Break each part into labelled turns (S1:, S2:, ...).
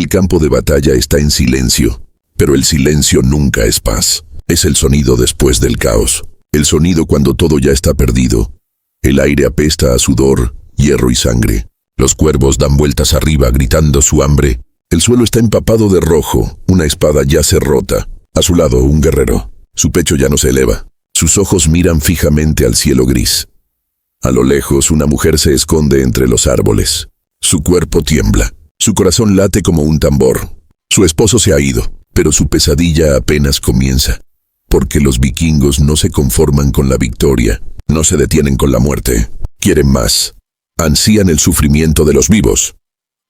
S1: El campo de batalla está en silencio, pero el silencio nunca es paz. Es el sonido después del caos. El sonido cuando todo ya está perdido. El aire apesta a sudor, hierro y sangre. Los cuervos dan vueltas arriba gritando su hambre. El suelo está empapado de rojo, una espada yace rota. A su lado un guerrero. Su pecho ya no se eleva. Sus ojos miran fijamente al cielo gris. A lo lejos una mujer se esconde entre los árboles. Su cuerpo tiembla. Su corazón late como un tambor. Su esposo se ha ido, pero su pesadilla apenas comienza. Porque los vikingos no se conforman con la victoria, no se detienen con la muerte. Quieren más. Ansían el sufrimiento de los vivos.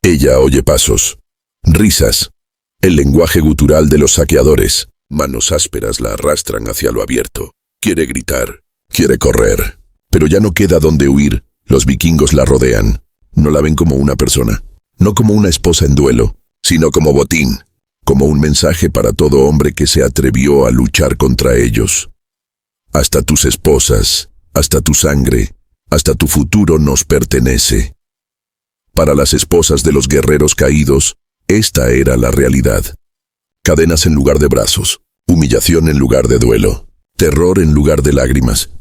S1: Ella oye pasos, risas, el lenguaje gutural de los saqueadores. Manos ásperas la arrastran hacia lo abierto. Quiere gritar, quiere correr, pero ya no queda donde huir. Los vikingos la rodean. No la ven como una persona, no como una esposa en duelo, sino como botín, como un mensaje para todo hombre que se atrevió a luchar contra ellos. Hasta tus esposas, hasta tu sangre, hasta tu futuro nos pertenece. Para las esposas de los guerreros caídos, esta era la realidad. Cadenas en lugar de brazos, humillación en lugar de duelo, terror en lugar de lágrimas.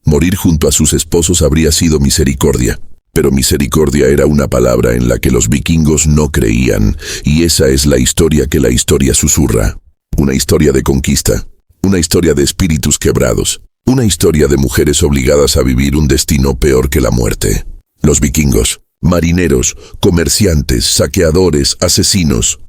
S1: Morir junto a sus esposos habría sido misericordia, pero misericordia era una palabra en la que los vikingos no creían, y esa es la historia que la historia susurra. Una historia de conquista, una historia de espíritus quebrados, una historia de mujeres obligadas a vivir un destino peor que la muerte. Los vikingos, marineros, comerciantes, saqueadores, asesinos,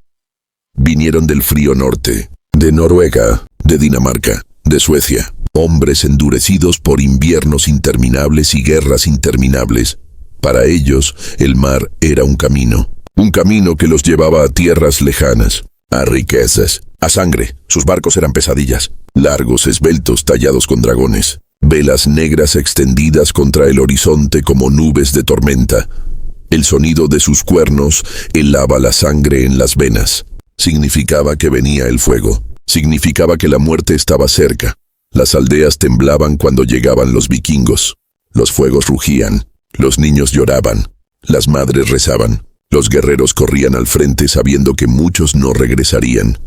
S1: vinieron del frío norte, de Noruega, de Dinamarca, de Suecia. Hombres endurecidos por inviernos interminables y guerras interminables. Para ellos, el mar era un camino que los llevaba a tierras lejanas, a riquezas, a sangre. Sus barcos eran pesadillas, largos, esbeltos, tallados con dragones, velas negras extendidas contra el horizonte como nubes de tormenta. El sonido de sus cuernos helaba la sangre en las venas. Significaba que venía el fuego, significaba que la muerte estaba cerca. Las aldeas temblaban cuando llegaban los vikingos. Los fuegos rugían, los niños lloraban, las madres rezaban, los guerreros corrían al frente sabiendo que muchos no regresarían.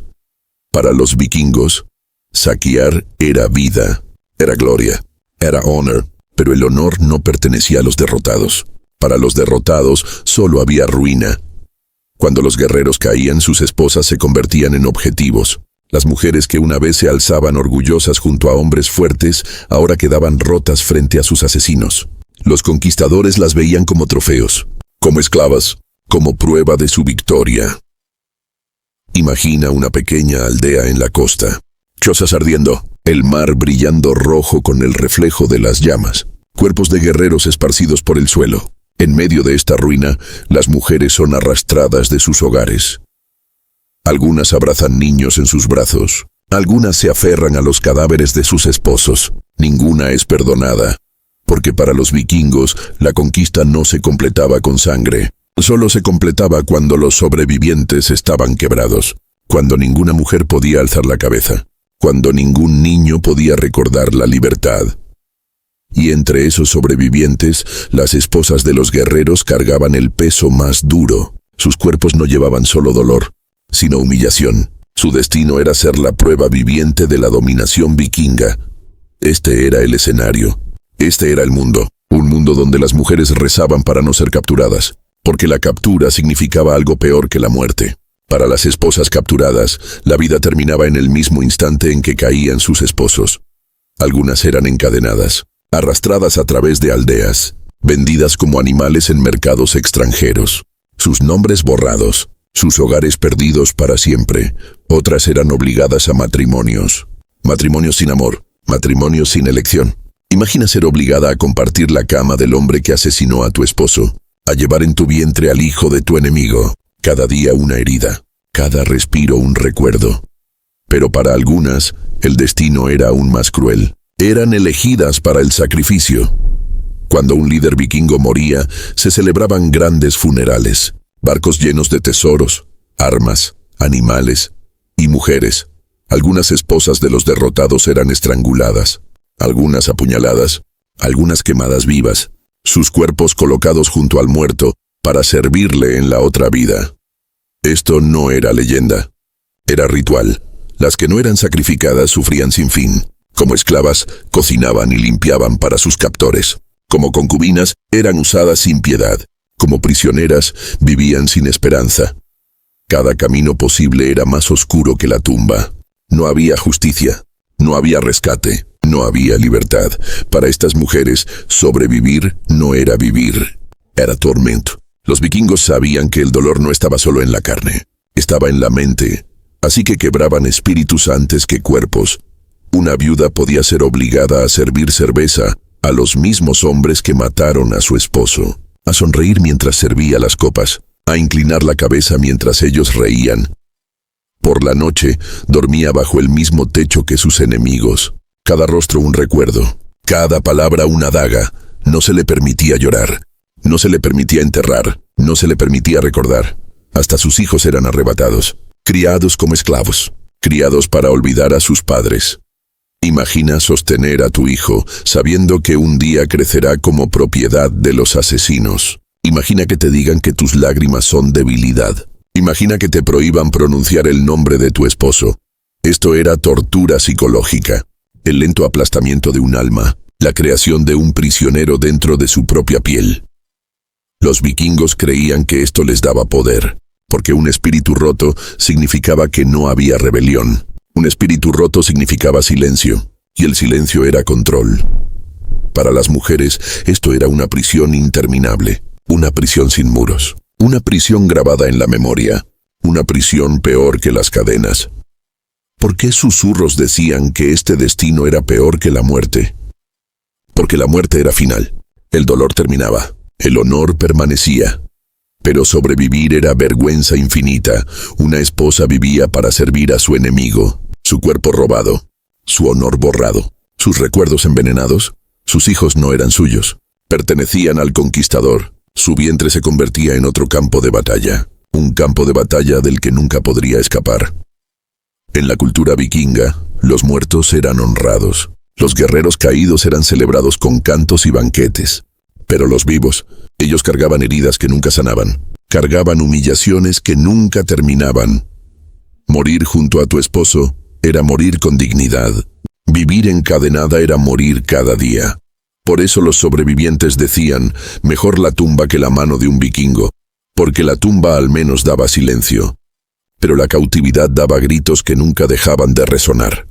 S1: Para los vikingos, saquear era vida, era gloria, era honor, pero el honor no pertenecía a los derrotados. Para los derrotados solo había ruina. Cuando los guerreros caían, sus esposas se convertían en objetivos. Las mujeres que una vez se alzaban orgullosas junto a hombres fuertes, ahora quedaban rotas frente a sus asesinos. Los conquistadores las veían como trofeos, como esclavas, como prueba de su victoria. Imagina una pequeña aldea en la costa. Chozas ardiendo, el mar brillando rojo con el reflejo de las llamas. Cuerpos de guerreros esparcidos por el suelo. En medio de esta ruina, las mujeres son arrastradas de sus hogares. Algunas abrazan niños en sus brazos. Algunas se aferran a los cadáveres de sus esposos. Ninguna es perdonada. Porque para los vikingos, la conquista no se completaba con sangre. Solo se completaba cuando los sobrevivientes estaban quebrados. Cuando ninguna mujer podía alzar la cabeza. Cuando ningún niño podía recordar la libertad. Y entre esos sobrevivientes, las esposas de los guerreros cargaban el peso más duro. Sus cuerpos no llevaban solo dolor, sino humillación. Su destino era ser la prueba viviente de la dominación vikinga. Este era el escenario. Este era el mundo. Un mundo donde las mujeres rezaban para no ser capturadas, porque la captura significaba algo peor que la muerte. Para las esposas capturadas, la vida terminaba en el mismo instante en que caían sus esposos. Algunas eran encadenadas, arrastradas a través de aldeas, vendidas como animales en mercados extranjeros. Sus nombres borrados, sus hogares perdidos para siempre. Otras eran obligadas a matrimonios. Matrimonios sin amor, matrimonios sin elección. Imagina ser obligada a compartir la cama del hombre que asesinó a tu esposo, a llevar en tu vientre al hijo de tu enemigo. Cada día una herida, cada respiro un recuerdo. Pero para algunas, el destino era aún más cruel. Eran elegidas para el sacrificio. Cuando un líder vikingo moría, se celebraban grandes funerales, barcos llenos de tesoros, armas, animales y mujeres. Algunas esposas de los derrotados eran estranguladas, algunas apuñaladas, algunas quemadas vivas, sus cuerpos colocados junto al muerto para servirle en la otra vida. Esto no era leyenda. Era ritual. Las que no eran sacrificadas sufrían sin fin. Como esclavas, cocinaban y limpiaban para sus captores. Como concubinas, eran usadas sin piedad. Como prisioneras, vivían sin esperanza. Cada camino posible era más oscuro que la tumba. No había justicia, no había rescate, no había libertad. Para estas mujeres, sobrevivir no era vivir, era tormento. Los vikingos sabían que el dolor no estaba solo en la carne, estaba en la mente. Así que quebraban espíritus antes que cuerpos. Una viuda podía ser obligada a servir cerveza a los mismos hombres que mataron a su esposo, a sonreír mientras servía las copas, a inclinar la cabeza mientras ellos reían. Por la noche, dormía bajo el mismo techo que sus enemigos. Cada rostro un recuerdo, cada palabra una daga. No se le permitía llorar, no se le permitía enterrar, no se le permitía recordar. Hasta sus hijos eran arrebatados, criados como esclavos, criados para olvidar a sus padres. Imagina sostener a tu hijo sabiendo que un día crecerá como propiedad de los asesinos. Imagina que te digan que tus lágrimas son debilidad. Imagina que te prohíban pronunciar el nombre de tu esposo. Esto era tortura psicológica, el lento aplastamiento de un alma, la creación de un prisionero dentro de su propia piel. Los vikingos creían que esto les daba poder, porque un espíritu roto significaba que no había rebelión. Un espíritu roto significaba silencio, y el silencio era control. Para las mujeres, esto era una prisión interminable, una prisión sin muros, una prisión grabada en la memoria, una prisión peor que las cadenas. ¿Por qué susurros decían que este destino era peor que la muerte? Porque la muerte era final, el dolor terminaba, el honor permanecía. Pero sobrevivir era vergüenza infinita. Una esposa vivía para servir a su enemigo, su cuerpo robado, su honor borrado, sus recuerdos envenenados. Sus hijos no eran suyos, pertenecían al conquistador. Su vientre se convertía en otro campo de batalla, un campo de batalla del que nunca podría escapar. En la cultura vikinga, los muertos eran honrados. Los guerreros caídos eran celebrados con cantos y banquetes. Pero los vivos, ellos cargaban heridas que nunca sanaban, cargaban humillaciones que nunca terminaban. Morir junto a tu esposo era morir con dignidad. Vivir encadenada era morir cada día. Por eso los sobrevivientes decían, mejor la tumba que la mano de un vikingo, porque la tumba al menos daba silencio. Pero la cautividad daba gritos que nunca dejaban de resonar.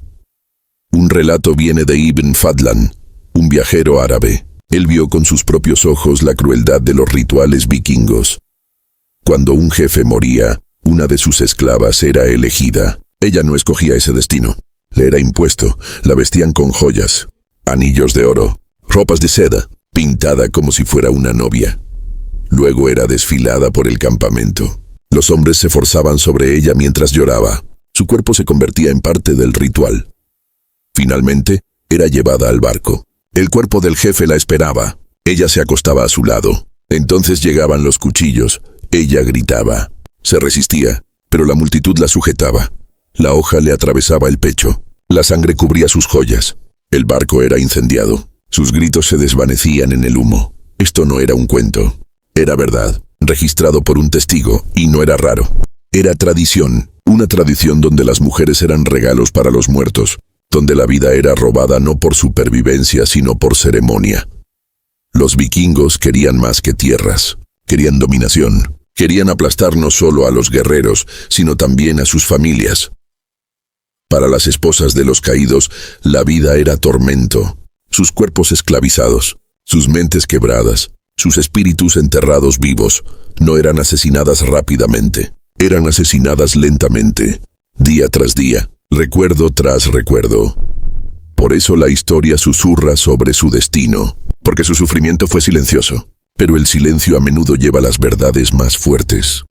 S1: Un relato viene de Ibn Fadlan, un viajero árabe. Él vio con sus propios ojos la crueldad de los rituales vikingos. Cuando un jefe moría, una de sus esclavas era elegida. Ella no escogía ese destino. Le era impuesto, la vestían con joyas, anillos de oro, ropas de seda, pintada como si fuera una novia. Luego era desfilada por el campamento. Los hombres se forzaban sobre ella mientras lloraba. Su cuerpo se convertía en parte del ritual. Finalmente, era llevada al barco. El cuerpo del jefe la esperaba. Ella se acostaba a su lado. Entonces llegaban los cuchillos. Ella gritaba. Se resistía, pero la multitud la sujetaba. La hoja le atravesaba el pecho. La sangre cubría sus joyas. El barco era incendiado. Sus gritos se desvanecían en el humo. Esto no era un cuento. Era verdad, registrado por un testigo, y no era raro. Era tradición, una tradición donde las mujeres eran regalos para los muertos, donde la vida era robada no por supervivencia, sino por ceremonia. Los vikingos querían más que tierras, querían dominación, querían aplastar no solo a los guerreros, sino también a sus familias. Para las esposas de los caídos, la vida era tormento, sus cuerpos esclavizados, sus mentes quebradas, sus espíritus enterrados vivos. No eran asesinadas rápidamente, eran asesinadas lentamente, día tras día, recuerdo tras recuerdo. Por eso la historia susurra sobre su destino, porque su sufrimiento fue silencioso, pero el silencio a menudo lleva las verdades más fuertes.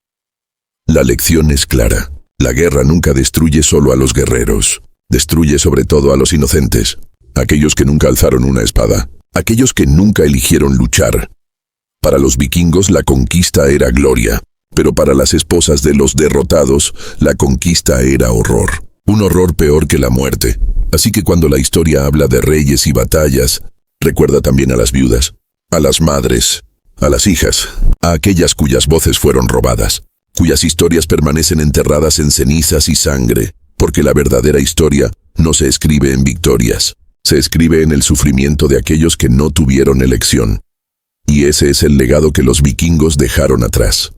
S1: La lección es clara. La guerra nunca destruye solo a los guerreros, destruye sobre todo a los inocentes, aquellos que nunca alzaron una espada, aquellos que nunca eligieron luchar. Para los vikingos la conquista era gloria, pero para las esposas de los derrotados, la conquista era horror, un horror peor que la muerte. Así que cuando la historia habla de reyes y batallas, recuerda también a las viudas, a las madres, a las hijas, a aquellas cuyas voces fueron robadas. cuyas historias permanecen enterradas en cenizas y sangre, porque la verdadera historia no se escribe en victorias, se escribe en el sufrimiento de aquellos que no tuvieron elección. Y ese es el legado que los vikingos dejaron atrás.